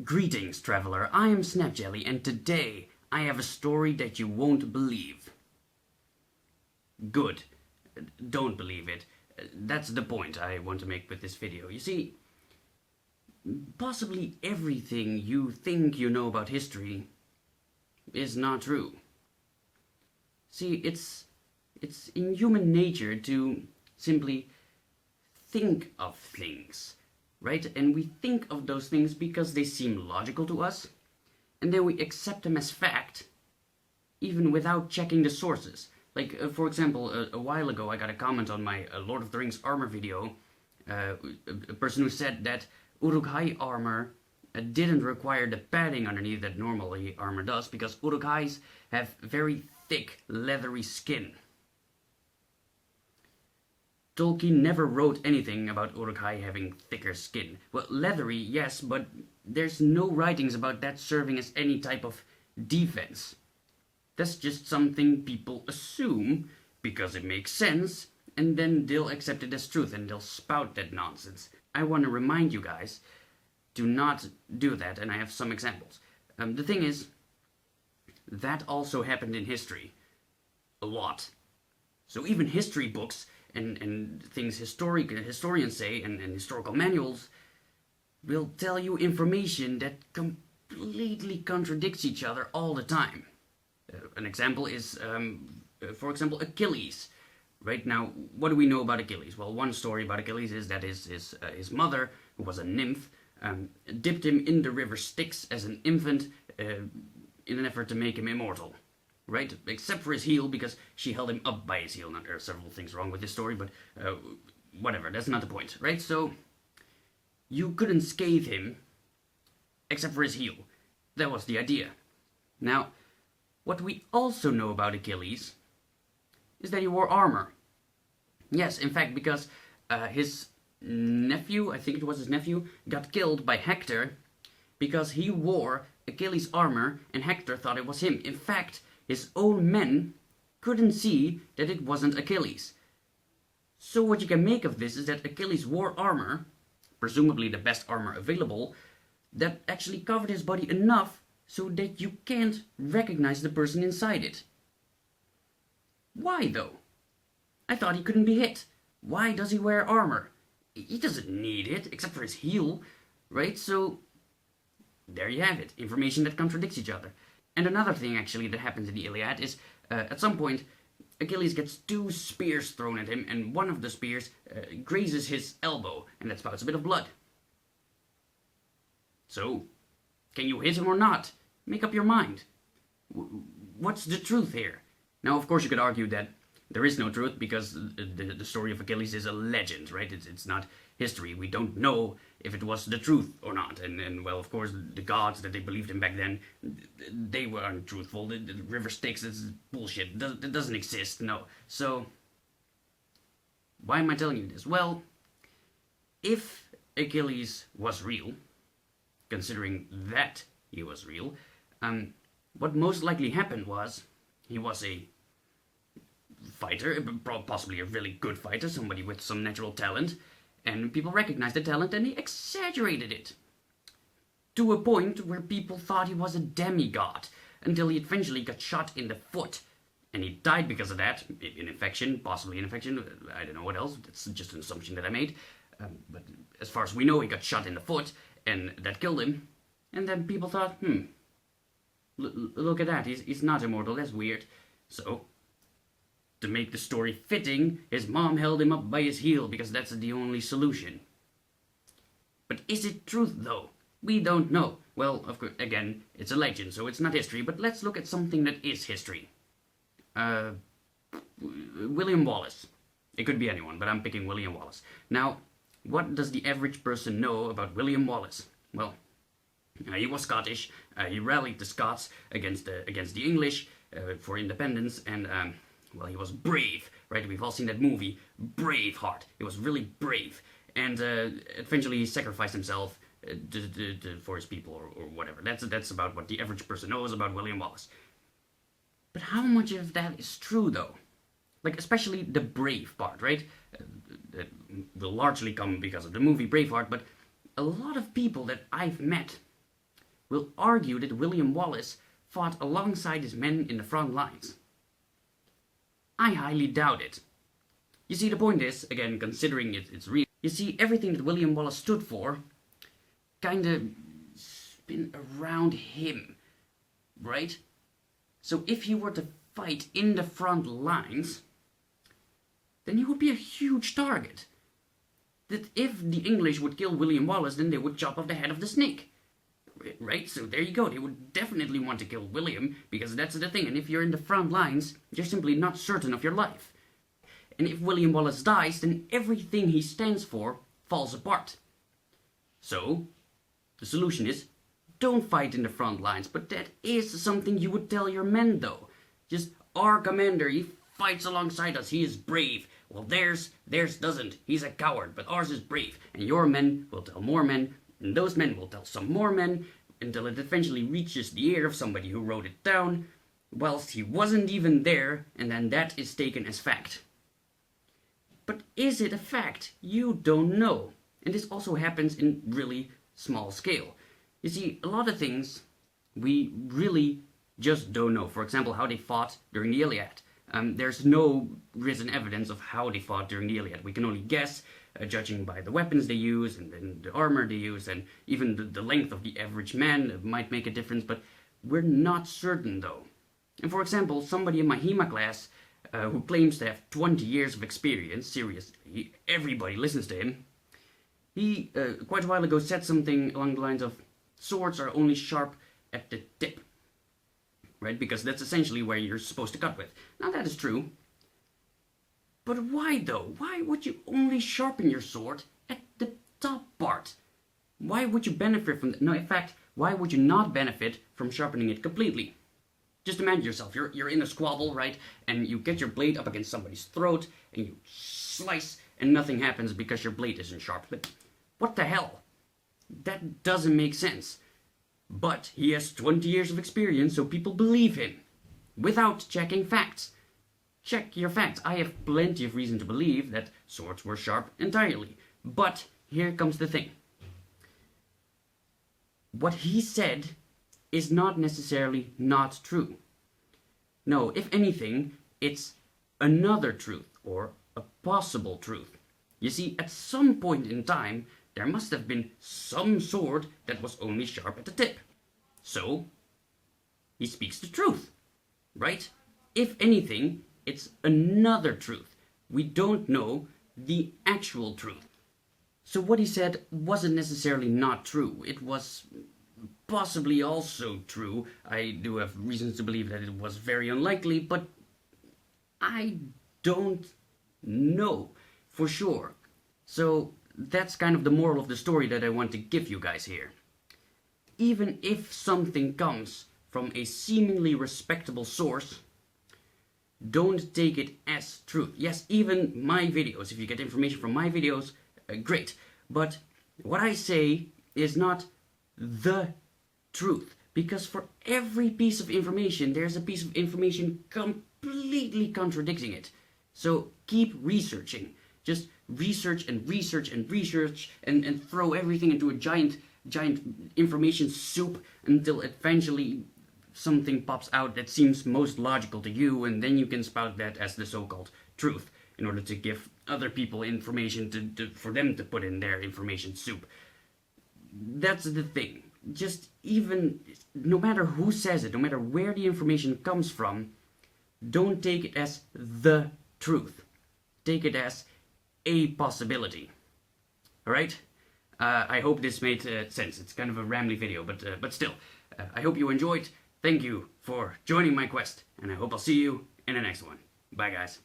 Greetings, traveler. I am SnapJelly, and today I have a story that you won't believe. Good. Don't believe it. That's the point I want to make with this video. You see, possibly everything you think you know about history is not true. See, it's in human nature to simply think of things, right? And we think of those things because they seem logical to us, and then we accept them as fact, even without checking the sources. Like, for example, a while ago I got a comment on my Lord of the Rings armor video, a person who said that Uruk-hai armor didn't require the padding underneath that normally armor does, because Uruk-hais have very thick, leathery skin. Tolkien never wrote anything about Uruk-hai having thicker skin. Well, leathery, yes, but there's no writings about that serving as any type of defense. That's just something people assume because it makes sense, and then they'll accept it as truth and they'll spout that nonsense. I want to remind you guys, do not do that, and I have some examples. The thing is, that also happened in history. A lot. So even history books and things historians say and historical manuals will tell you information that completely contradicts each other all the time. An example is, for example, Achilles. Right now, what do we know about Achilles? Well, one story about Achilles is that his mother, who was a nymph, dipped him in the river Styx as an infant in an effort to make him immortal. Right? Except for his heel, because she held him up by his heel. Now, there are several things wrong with this story, but whatever, that's not the point, right? So, you couldn't scathe him, except for his heel. That was the idea. Now, what we also know about Achilles is that he wore armor. Yes, in fact, because his nephew, I think it was his nephew, got killed by Hector because he wore Achilles' armor and Hector thought it was him. In fact, his own men couldn't see that it wasn't Achilles. So what you can make of this is that Achilles wore armor, presumably the best armor available, that actually covered his body enough so that you can't recognize the person inside it. Why, though? I thought he couldn't be hit. Why does he wear armor? He doesn't need it, except for his heel, right? So, there you have it. Information that contradicts each other. And another thing, actually, that happens in the Iliad is, at some point, Achilles gets 2 spears thrown at him, and one of the spears grazes his elbow, and that spouts a bit of blood. So, can you hit him or not? Make up your mind. What's the truth here? Now, of course, you could argue that there is no truth because the story of Achilles is a legend, right? It's not history. We don't know if it was the truth or not. And well, of course, the gods that they believed in back then, they were untruthful. The river Styx is bullshit. It doesn't exist, no. So, why am I telling you this? Well, if Achilles was real, considering that he was real, what most likely happened was he was a fighter, possibly a really good fighter, somebody with some natural talent, and people recognized the talent and he exaggerated it to a point where people thought he was a demigod, until he eventually got shot in the foot, and he died because of that, an infection, possibly an infection, I don't know what else, that's just an assumption that I made, but as far as we know, he got shot in the foot, and that killed him, and then people thought, look at that, he's not immortal, that's weird. So, to make the story fitting, his mom held him up by his heel because that's the only solution. But is it truth, though? We don't know. Well, of course, again, it's a legend, so it's not history, but let's look at something that is history. William Wallace. It could be anyone, but I'm picking William Wallace. Now, what does the average person know about William Wallace? Well, he was Scottish. He rallied the Scots against the English for independence, and well, he was brave, right? We've all seen that movie, Braveheart. He was really brave, and eventually he sacrificed himself for his people or whatever. That's about what the average person knows about William Wallace. But how much of that is true, though? Like, especially the brave part, right? That will largely come because of the movie Braveheart, but a lot of people that I've met will argue that William Wallace fought alongside his men in the front lines. I highly doubt it. You see, the point is, again, considering it's real, you see, everything that William Wallace stood for kinda spin around him, right? So if you were to fight in the front lines, then you would be a huge target. That if the English would kill William Wallace, then they would chop off the head of the snake. Right? So there you go. They would definitely want to kill William, because that's the thing. And if you're in the front lines, you're simply not certain of your life. And if William Wallace dies, then everything he stands for falls apart. So, the solution is, don't fight in the front lines. But that is something you would tell your men, though. Just, our commander, he fights alongside us, he is brave. Well, theirs doesn't. He's a coward, but ours is brave. And your men will tell more men, and those men will tell some more men, until it eventually reaches the ear of somebody who wrote it down, whilst he wasn't even there, and then that is taken as fact. But is it a fact? You don't know. And this also happens in really small scale. You see, a lot of things we really just don't know. For example, how they fought during the Iliad. There's no written evidence of how they fought during the Iliad. We can only guess, judging by the weapons they use, and then the armor they use, and even the length of the average man might make a difference, but we're not certain though. And for example, somebody in my HEMA class, who claims to have 20 years of experience, seriously, everybody listens to him, he, quite a while ago, said something along the lines of, swords are only sharp at the tip. Right? Because that's essentially where you're supposed to cut with. Now that is true. But why though? Why would you only sharpen your sword at the top part? Why would you benefit from that? No, in fact, why would you not benefit from sharpening it completely? Just imagine yourself, you're in a squabble, right? And you get your blade up against somebody's throat, and you slice, and nothing happens because your blade isn't sharp. But what the hell? That doesn't make sense. But he has 20 years of experience, so people believe him. Without checking facts. Check your facts. I have plenty of reason to believe that swords were sharp entirely. But here comes the thing. What he said is not necessarily not true. No, if anything, it's another truth, or a possible truth. You see, at some point in time, there must have been some sword that was only sharp at the tip. So, he speaks the truth, right? If anything, it's another truth. We don't know the actual truth. So what he said wasn't necessarily not true. It was possibly also true. I do have reasons to believe that it was very unlikely, but I don't know for sure. So that's kind of the moral of the story that I want to give you guys here. Even if something comes from a seemingly respectable source, don't take it as truth. Yes, even my videos, if you get information from my videos, great. But what I say is not the truth. Because for every piece of information, there's a piece of information completely contradicting it. So keep researching. Just research and research and research and throw everything into a giant information soup until eventually something pops out that seems most logical to you, and then you can spout that as the so-called truth in order to give other people information for them to put in their information soup. That's the thing. Just even, no matter who says it, no matter where the information comes from, don't take it as the truth. Take it as a possibility. Alright? I hope this made sense. It's kind of a rambly video, but still. I hope you enjoyed. Thank you for joining my quest, and I hope I'll see you in the next one. Bye, guys.